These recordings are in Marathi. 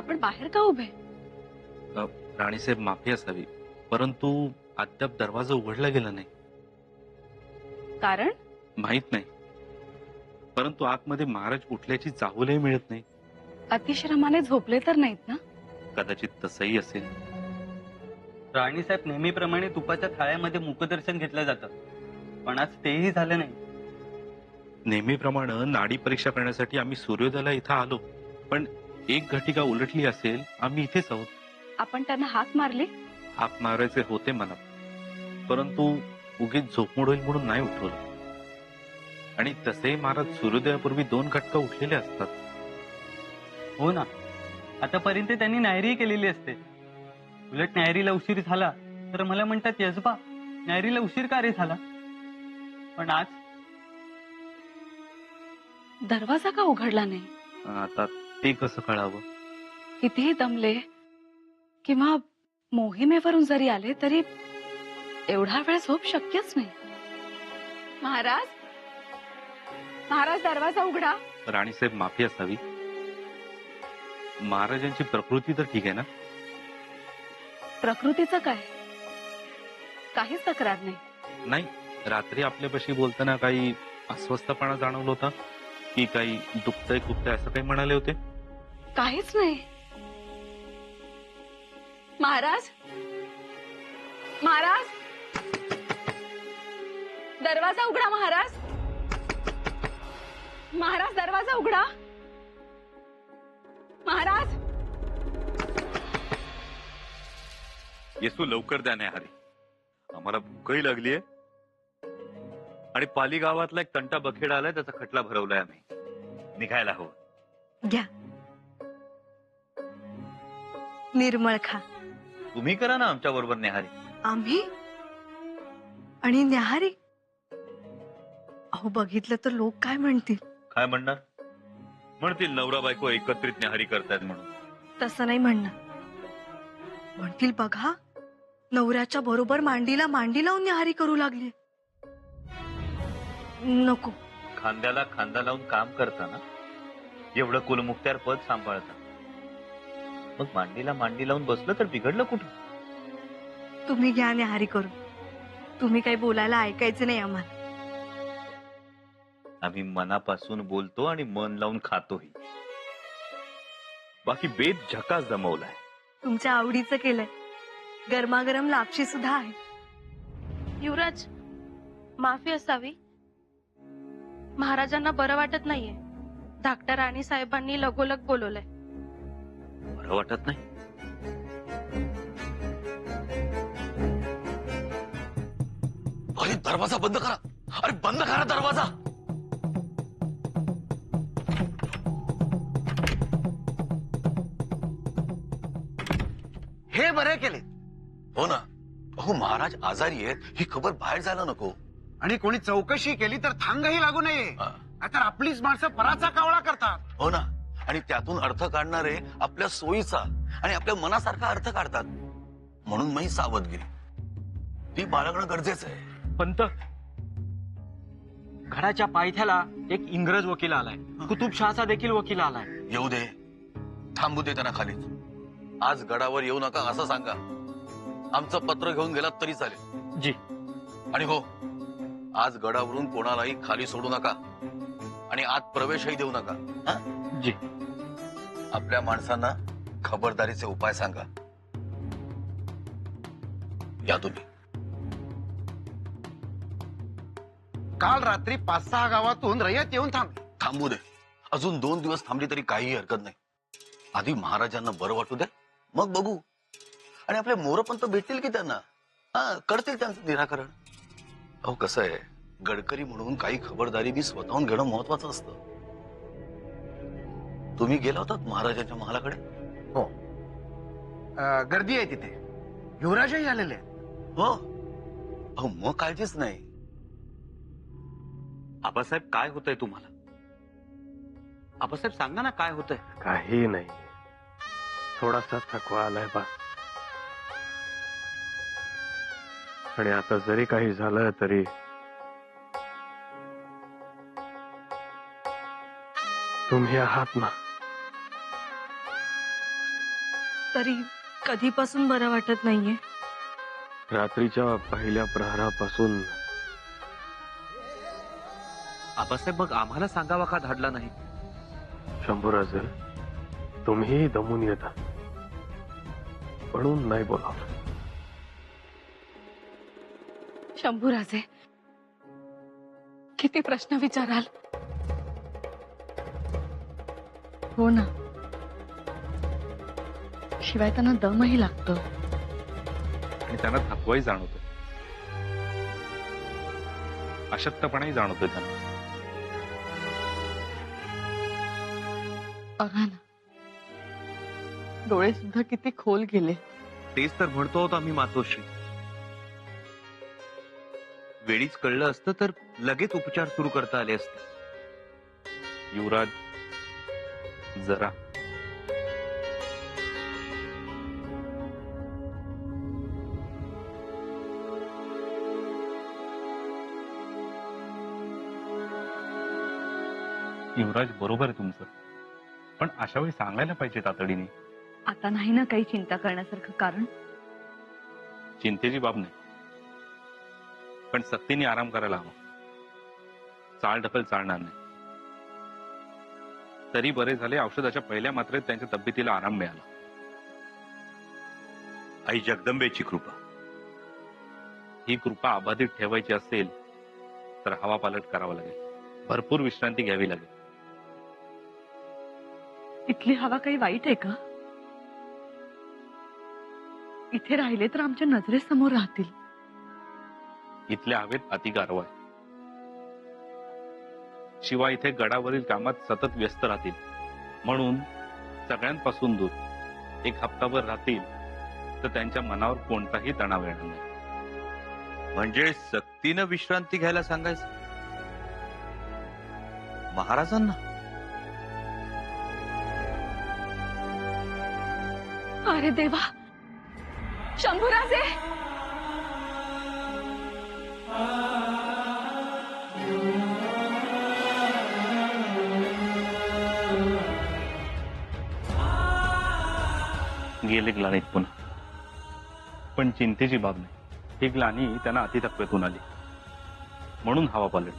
आपण बाहेर का उभे? राणीसाहेब माफी असावी, परंतु अद्याप दरवाजा उघडला गेला नाही. कारण माहित नाही, परंतु आतमध्ये महाराज उठल्याची चाहूलही मिळत नाही. अतिश्रमाने झोपले तर नाहीत ना? कदाचित तसंही असेल. राणीसाहेब नेहमीप्रमाणे तुपाच्या थाळ्यामध्ये मुखदर्शन घेतलं जातं, पण आज तेही झालं नाही. नेहमीप्रमाणे नाडी परीक्षा करण्यासाठी आम्ही सूर्योदयाला इथं आलो, पण एक घटिका उलटली असेल. आम्ही इथेच आहोत. आपण त्यांना हाक मारली? हाक मारायचे होते मनात, परंतु उगीच झोपमोड होईल म्हणून नाही उठवलं. आणि तसेही महाराज सूर्योदयापूर्वी 2 घटका उठलेले असतात. हो ना, आतापर्यंत त्यांनी नायरी केलेली असते. उलट नायरीला उशीर झाला तर मला म्हणतात, यजबा नायरीला उशीर का रे झाला? पण आज दरवाजा का उघडला नाही? आता ते कसं कळावं? कितीही दमले किंवा मोहिमेवरून जरी आले तरी एवढा वेळ झोप शक्यच नाही. महाराज, महाराज दरवाजा उघडा. राणीसाहेब माफी असावी. महाराजांची प्रकृती तर ठीक आहे ना? प्रकृतीचं काय? काहीच तक्रार नाही. नाही, रात्री आपल्यापाशी बोलताना काही अस्वस्थपणा जाणवला होता की काही दुखतंय खुपतंय असं काही म्हणाले होते? काहीच नाही. महाराज, महाराज दरवाजा उघडा. महाराज, महाराज दरवाजा उघडा. महाराज, येसू लवकर द्या न्याहारी, आम्हाला भूकही लागलीये आणि पाली गावातला एक तंटा बखेड आलाय, त्याचा खटला भरवलाय. आम्ही निघायला हवं. घ्या, निर्मळ खा. तुम्ही करा ना आमच्या बरोबर न्याहारी. आम्ही आणि न्याहारी? अहो, बघितलं तर लोक काय म्हणतील? काय म्हणणार? म्हणतील नवरा बायको एकत्रित न्याहारी करतायत म्हणून. तसं नाही म्हणणार. म्हणतील, बघा नवऱ्याच्या बरोबर मांडीला मांडी लावून न्याहारी करू लागली. नको. खांद्याला खांदा लावून काम करताना एवढं कुलमुक्त्यार पद सांभाळता, मग मांडीला मांडी लावून बसलं तर बिघडलं कुठं? तुम्ही घ्या न्याहारी करू. तुम्ही काही बोलायला ऐकायचं नाही आम्हाला. आम्ही मनापासून बोलतो आणि मन लावून खातोही. बाकी बेत झकास जमवलाय. तुमच्या आवडीचं केलंय. गरमागरम लापशी सुद्धा आहे. युवराज, माफी असावी. महाराजांना बरं वाटत नाहीये. धाकट्या राणी साहेबांनी लगोलग बोलवलंय. बरं वाटत नाही? अरे दरवाजा बंद करा. अरे बंद करा दरवाजा. हे बरे केले. हो ना. अहो, महाराज आजारी आहेत ही खबर बाहेर जायला नको. आणि कोणी चौकशी केली तर थांगही लागू नये. नाहीतर आपलीच माणसं पराचा कावळा करतात. हो ना. आणि त्यातून अर्थ काढणारे आपल्या सोयीचा आणि आपल्या मनासारखा अर्थ काढतात. म्हणून मी सावधगिरी ती बाळगणं गरजेचं आहे. पंत, घराच्या पायथ्याला एक इंग्रज वकील आलाय. कुतुबशहाचा देखील वकील आलाय. येऊ दे, थांबू दे त्यांना खालीच. आज गडावर येऊ नका असं सांगा. आमचं पत्र घेऊन गेलात तरी चालेल. जी. आणि हो, आज गडावरून कोणालाही खाली सोडू नका आणि आत प्रवेशही देऊ नका. जी. आपल्या माणसांना खबरदारीचे उपाय सांगा. या तुम्ही. काल रात्री 5-6 गावातून रयत येऊन थांबली. थांबू दे. अजून 2 दिवस थांबली तरी काही हरकत नाही. आधी महाराजांना बरं वाटू द्या, मग बघू. आणि आपले मोरपंत भेटतील की त्यांना. करतील त्यांचं निराकरण. अहो, कसं आहे, गडकरी म्हणून काही खबरदारी मी स्वतःहून घेणं महत्वाचं असतं. तुम्ही गेला होतात महाराजांच्या महालाकडे? हो. गर्दी आहे तिथे. युवराजही आलेले आहेत. हो. अहो, मग काळजीच नाही. आबासाहेब, काय होतंय तुम्हाला? आबासाहेब, सांगा ना काय होतंय? काही नाही, थोडासा थकवा आलाय बस. आणि आता जरी काही झालं तरी तुम्ही आहात ना. तरी कधीपासून बरं वाटत नाहीये. रात्रीच्या पहिल्या प्रहारापासून. आबासाहेब मग आम्हाला सांगावा का धाडला नाही? शंभूराजे, तुम्ही दमून येता म्हणून नाही बोलावलं. शंभूराजे, किती प्रश्न विचाराल. हो ना, शिवाय त्यांना दमही लागतो आणि त्यांना थकवाही जाणवतो, अशक्तपणाही जाणवतोय त्यांना. बघा ना, डोळे सुद्धा किती खोल गेले. तेच तर म्हणतो आहोत आम्ही मातोश्री. वेळीच कळलं असतं तर लगेच उपचार सुरू करता आले असते. युवराज, जरा युवराज, बरोबर आहे तुमचं, पण अशा वेळी सांगायला पाहिजे तातडीने. आता नाही ना काही चिंता करण्यासारखं कारण. चिंतेची बाब नाही, पण सक्तीने आराम करायला हवा. चाल ढकल चालणार नाही. तरी बरे झाले, औषधाच्या पहिल्या मात्रेत त्यांच्या तब्येतीला आराम मिळाला. आई जगदंबेची कृपा. ही कृपा अबाधित ठेवायची असेल तर हवा पालट करावा लागेल, भरपूर विश्रांती घ्यावी लागेल. इथली हवा काही वाईट आहे का? इथे राहिले तर आमच्या नजरेसमोर राहतील. इथल्या हवेत अति गारवा आहे. शिवाय इथे गडावरील कामात सतत व्यस्त राहतील, म्हणून सगळ्यांपासून दूर एक हप्ताभर राहतील तर त्यांच्या मनावर कोणताही तणाव येणार नाही. म्हणजे सक्तीनं विश्रांती घ्यायला सांगायचं महाराजांना? अरे देवा, शंभूराजे, गेले ग्लानीत पुन्हा. पण चिंतेची बाब नाही, ही ग्लानी त्यांना अतिथक्वेतून आली, म्हणून हवा पालट.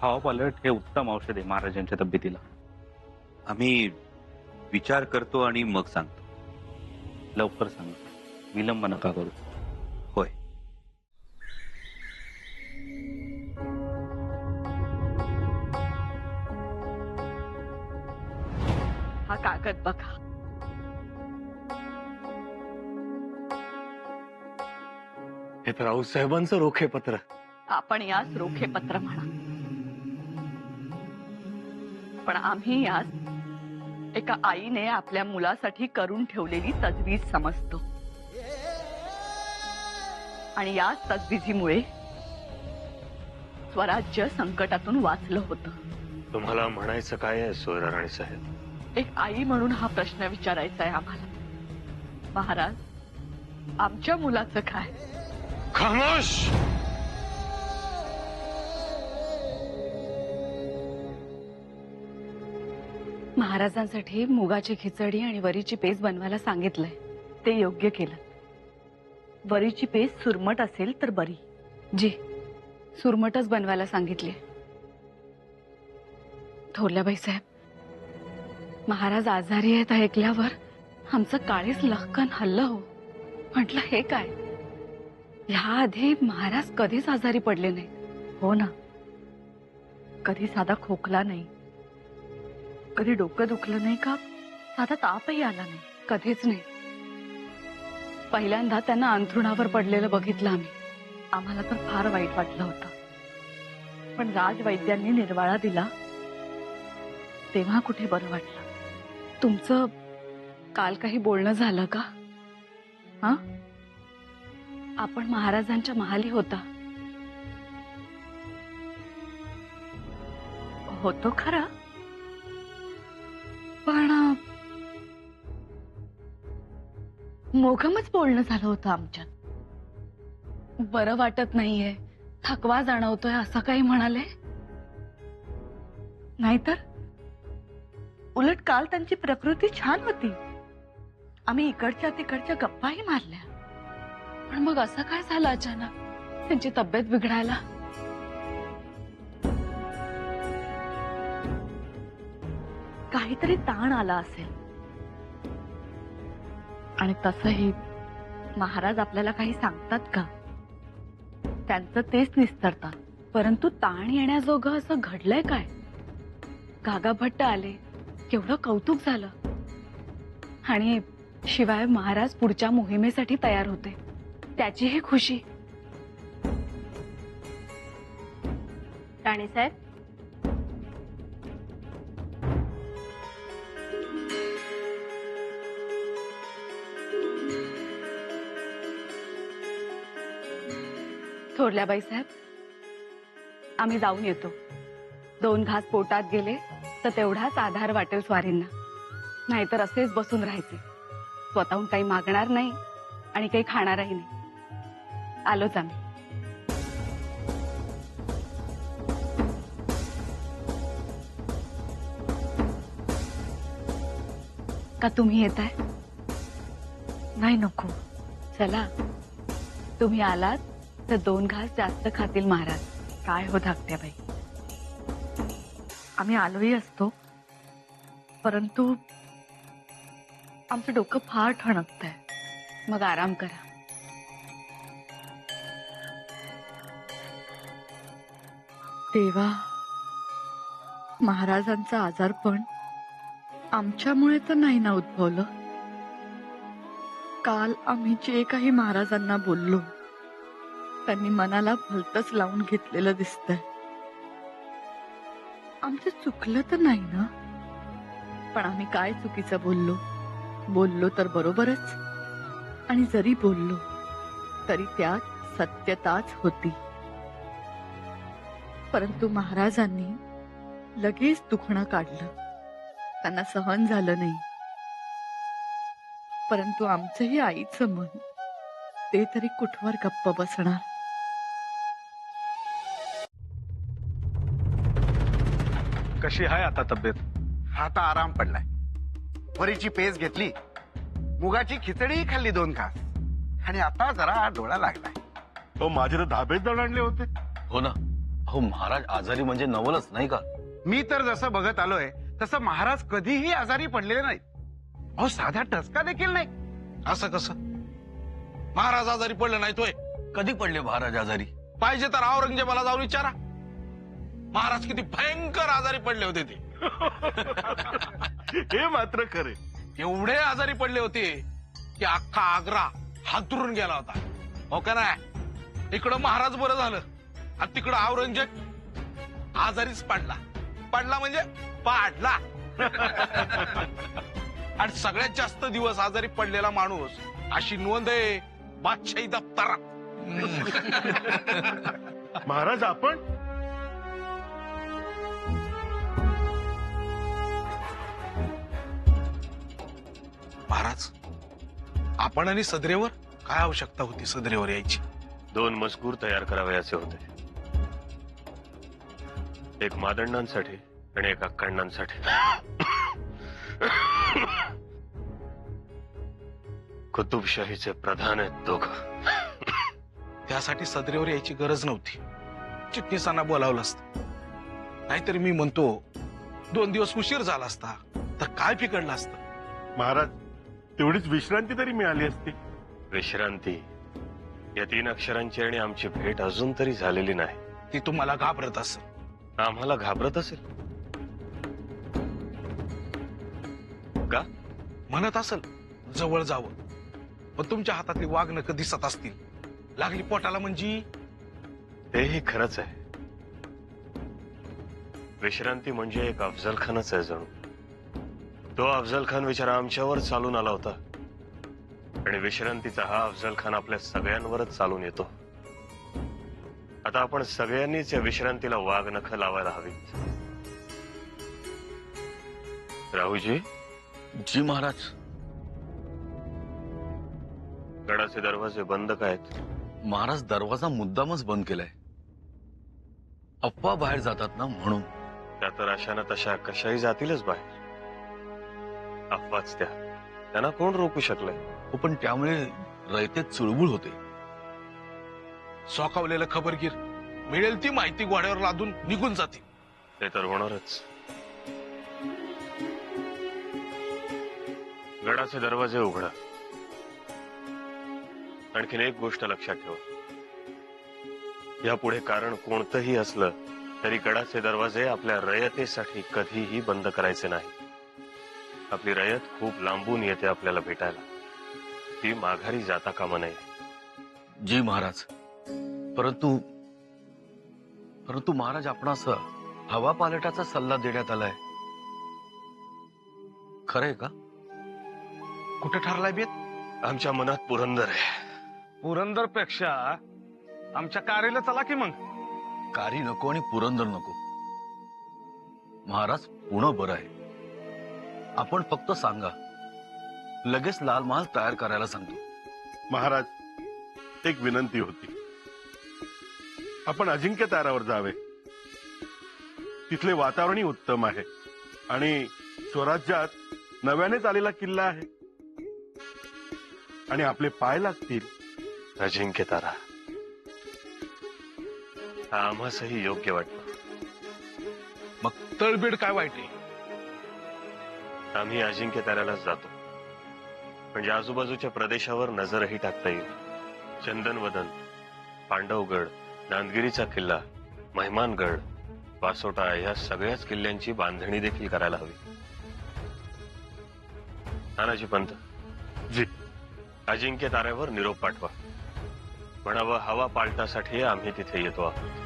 हवा पालट हे उत्तम औषध आहे महाराजांच्या तब्येतीला. आम्ही विचार करतो आणि मग सांगतो. लवकर सांगा, विलंब नका करू. होय. हा कागद बघा. हे तर राऊसाहेबांचं रोखे पत्र. आपण यास रोखे पत्र म्हणा, पण आम्ही यास एका आईने आपल्या मुलासाठी करून ठेवलेली तजवीज समजतो. आणि या तजवीजीमुळे स्वराज्य संकटातून वाचलं होतं. तुम्हाला म्हणायचं काय आहे सोयराराणी साहेब? एक आई म्हणून हा प्रश्न विचारायचा आहे आम्हाला. महाराज, आमच्या मुलाचं काय? खामोश! महाराजांसाठी मुगाची खिचडी आणि वरीची पेज बनवायला सांगितलंय. ते योग्य केलं. वरीची पेज सुरमट असेल तर बरी. जी, सुरमटच बनवायला सांगितले. थोरल्याबाई साहेब, महाराज आजारी आहेत ऐकल्यावर आमचं काळीच लखकन हल्लं हो. म्हटलं हे काय, ह्याआधी महाराज कधीच आजारी पडले नाही. हो ना, कधी साधा खोकला नाही, कधी डोकं दुखलं नाही का साधा तापही आला नाही, कधीच नाही. पहिल्यांदा त्यांना अंथरुणावर पडलेलं बघितलं आम्ही. आम्हाला तर फार वाईट वाटलं होतं. पण राजवैद्यांनी निर्वाळा दिला तेव्हा कुठे बरं वाटलं. तुमचं काल काही बोलणं झालं का? हा, आपण महाराजांच्या महाली होता. होतो खरा, पण मोघमच बोलणं झालं होतं आमच्यात. बरं वाटत नाहीये, थकवा जाणवतोय असं काही म्हणाले. नाहीतर उलट काल त्यांची प्रकृती छान होती. आम्ही इकडच्या तिकडच्या गप्पाही मारल्या. पण मग असं काय झालं अचानक त्यांची तब्येत बिघडायला? काहीतरी ताण आला असेल. आणि तसंही महाराज आपल्याला काही सांगतात का? त्यांचं तेच निस्तरतात. परंतु ताण येण्याजोगं असं घडलंय काय? गागा भट्ट आले, केवढं कौतुक झालं. आणि शिवाय महाराज पुढच्या मोहिमेसाठी तयार होते, त्याचीही खुशी. राणीसाहेब, थोरल्या बाईसाहेब, आम्ही जाऊन येतो. 2 घास पोटात गेले तर तेवढाच आधार वाटेल स्वारींना. नाहीतर असेच बसून राहायचे. स्वतःहून काही मागणार नाही आणि काही खाणारही नाही. आलोच आम्ही. का तुम्ही येताय? नाही, नको. चला, तुम्ही आलात तर 2 घास जास्त खातील महाराज. काय हो धाकट्याबाई, आम्ही आलोही असतो, परंतु आमचं डोकं फार ठणकतंय. मग आराम करा. देवा, महाराजांचं आजारपण आमच्यामुळे तर नाही ना उद्भवलं. काल आम्ही जे काही महाराजांना बोललो त्यांनी मनाला भलतंच लावून घेतलेलं दिसतंय. आमचं चुकलं तर नाही ना? पण आम्ही काय चुकीचं बोललो? बोललो तर बरोबरच, आणि जरी बोललो तरी त्यात सत्यताच होती. परंतु महाराजांनी लगेच दुखणं काढलं. त्यांना सहन झालं नाही. परंतु आमचंही आईचं मन, ते तरी कुठवर गप्प बसणार? कशी आहे आता तब्येत? आता आराम पडलाय. वरीची पेज घेतली, मुगाची खिचडी खाल्ली 2 घास, आणि आता जरा डोळा लागलाय. तो माझे तर धाबेच दण आणले होते. हो ना. अहो, महाराज आजारी म्हणजे नवलच नाही का? मी तर जसं बघत आलोय तसं महाराज कधीही आजारी पडलेले नाहीत. अहो, साधा टचका देखील नाही. असं कसं? महाराज आजारी पडले नाही तोय? कधी पडले महाराज आजारी? पाहिजे तर औरंगजेबाला जाऊन विचारा. महाराज किती भयंकर आजारी पडले होते ते. हे मात्र खरे. एवढे आजारी पडले होते की अख्खा आग्रा हातरून गेला होता. हो का नाही? इकडं महाराज बरं झालं आणि तिकडं औरंगजेब आजारीच पडला. पडला म्हणजे पाडला. आणि सगळ्यात जास्त दिवस आजारी पडलेला माणूस अशी नोंद आहे बादशाही दप्तरात. महाराज आपण महाराज, आपण आणि सदरेवर काय आवश्यकता होती सदरेवर यायची? 2 मजकूर तयार करावयाचे होते. एक मादंडांसाठी आणि एक अक्कांडांसाठी. कुतुबशाहीचे प्रधान आहेत दोघं. त्यासाठी सदरेवर यायची गरज नव्हती. चिटणीसांना बोलावलं असतं. नाहीतरी मी म्हणतो 2 दिवस उशीर झाला असता तर काय पिकडलं असतं. महाराज, तेवढीच विश्रांती तरी मिळाली असती. विश्रांती? या 3 अक्षरांची आणि आमची भेट अजून तरी झालेली नाही. ती तुम्हाला घाबरत असेल. आम्हाला घाबरत असेल का? म्हणत असेल जवळ जावं, पण तुमच्या हातातली वाघनखं दिसत असतील. लागली पोटाला म्हणजे? तेही खरंच आहे. विश्रांती म्हणजे एक अफजल खानच आहे जणू. तो अफजल खान विचारा आमच्यावर चालून आला होता, आणि विश्रांतीचा हा अफजल खान आपल्या सगळ्यांवरच चालून येतो. आता आपण सगळ्यांनीच या विश्रांतीला वाघनखं लावायला हवीत. राहुजी? जी महाराज. गडाचे दरवाजे बंद काय आहेत? महाराज, दरवाजा मुद्दामच बंद केलाय. अप्पा बाहेर जातात ना म्हणून. त्या तर अशा ना तशा कशाही जातीलच बाहेर. अफवाच त्या. त्यांना कोण रोखू शकलंय? हो, पण त्यामुळे रयतेत चुळबुळ होते. सोकावलेलं खबरगीर मिळेल ती माहिती घोड्यावर लादून निघून जातील. ते तर होणारच. गडाचे दरवाजे उघडा. आणखीन एक गोष्ट लक्षात ठेवा, यापुढे कारण कोणतंही असलं तरी गडाचे दरवाजे आपल्या रयतेसाठी कधीही बंद करायचे नाही. आपली रयत खूप लांबून येते आपल्याला भेटायला, ती माघारी जाता कामा नये. जी महाराज, परंतु महाराज, आपणास हवा पालटाचा सल्ला देण्यात आलाय, खरंय का? कुठे ठरलाय बेत? आमच्या मनात पुरंदर आहे. पुरंदर पेक्षा आमच्या कारेला चला की मग. कारी नको आणि पुरंदर नको महाराज, पुणं बरं आहे. आपण फक्त सांगा, लगेच लाल महाल तयार करायला सांगतो. महाराज, एक विनंती होती. आपण अजिंक्य तारावर जावे. तिथले वातावरणही उत्तम आहे आणि स्वराज्यात नव्यानेच आलेला किल्ला आहे आणि आपले पाय लागतील. अजिंक्य तारा हा आम्हासही योग्य वाटतं. मग तळबीड काय वाईट आहे? आम्ही अजिंक्य ताऱ्यालाच जातो, म्हणजे आजूबाजूच्या प्रदेशावर नजरही टाकता येईल. चंदनवदन, पांडवगड, नांदगिरीचा किल्ला, महिमानगड, वासोटा या सगळ्याच किल्ल्यांची बांधणी देखील करायला हवी. तानाजी पंत, जी, अजिंक्य ताऱ्यावर निरोप पाठवा. म्हणावं, हवा पालटासाठी आम्ही तिथे येतो आहोत.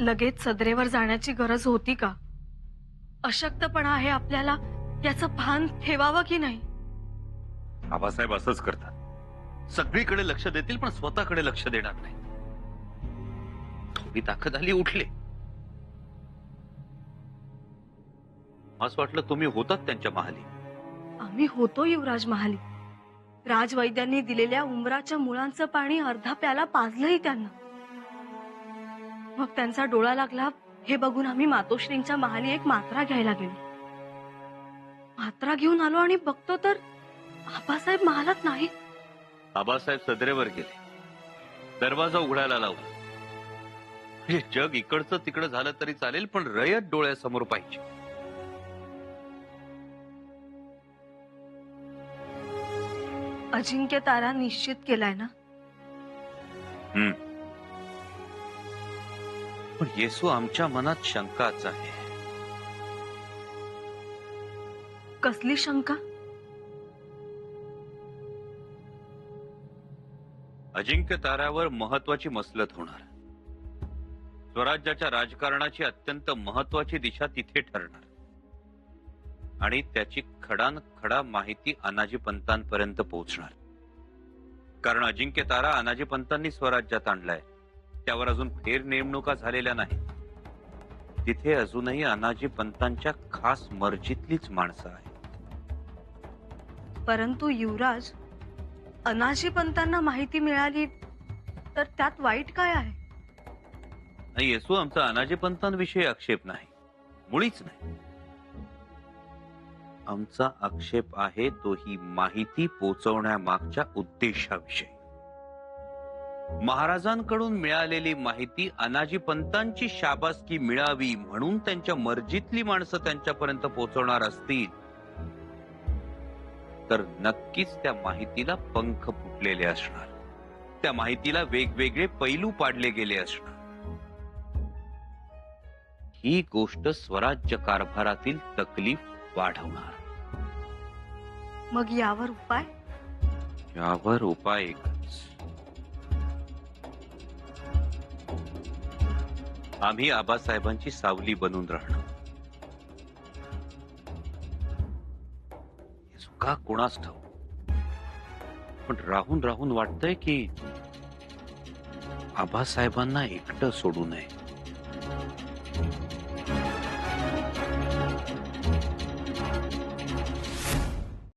लगेच सदरेवर जाण्याची गरज होती का? अशक्तपणा आहे आपल्याला, याचं भान ठेवावं की नाही? आबासाहेब असंच करतात. सगळीकडे लक्ष देतील पण स्वतःकडे लक्ष देणार नाही. थोडी ताकद आली, उठले. असं वाटलं तुम्ही होतात त्यांच्या महाली. आम्ही होतो युवराज महाली. राजवैद्यांनी दिलेल्या उमराच्या मुळांचं पाणी अर्धा प्याला पाजलंही त्यांना. मग त्यांचा डोळा लागला हे बघून आम्ही मातोश्रींच्या महाली एक मात्रा घ्यायला गेलो. मात्रा घेऊन आलो आणि बघतो तर आबासाहेब महालात नाही. आबासाहेब सदरेवर गेले, दरवाजा उघडायला लावला. हे जग इकडचं तिकडं झालं तरी चालेल, पण रयत डोळ्यासमोर पाहिजे. अजिंक्य तारा निश्चित केलाय ना? पण येसू, आमच्या मनात शंकाच आहे. कसली शंका? अजिंक्य ताऱ्यावर महत्वाची मसलत होणार. स्वराज्याच्या राजकारणाची अत्यंत महत्वाची दिशा तिथे ठरणार आणि त्याची खडानखडा माहिती अनाजी पंतांपर्यंत पोहोचणार. कारण अजिंक्य तारा अनाजी पंतांनी स्वराज्यात आणलाय, त्यावर अजून फेर नेमणुका झालेल्या नाही. तिथे अजूनही अनाजी पंतांच्या खास मर्जीतलीच माणसं आहेत. परंतु युवराज, अनाजी पंतांना माहिती मिळाली तर त्यात वाईट काय आहे? नाही येसू, आमचा अनाजी पंतांविषयी आक्षेप नाही, मुळीच नाही. आमचा आक्षेप आहे तो ही माहिती पोचवण्यामागच्या उद्देशाविषयी. महाराजांकडून मिळालेली माहिती अनाजी पंतांची शाबासकी मिळावी म्हणून त्यांच्या मर्जीतली माणसं त्यांच्यापर्यंत पोहोचवणार असतील तर नक्कीच त्या माहितीला पंख फुटलेले असणार. त्या माहितीला वेगवेगळे पैलू पाडले गेले असणार. ही गोष्ट स्वराज्य कारभारातील तकलीफ वाढवणार. मग यावर उपाय? यावर उपाय एकच. आम्ही आबासाहेबांची सावली बनून राहणार. का कोणास ठाऊ, पण राहून राहून वाटतंय की आबासाहेबांना एकटं सोडू नये.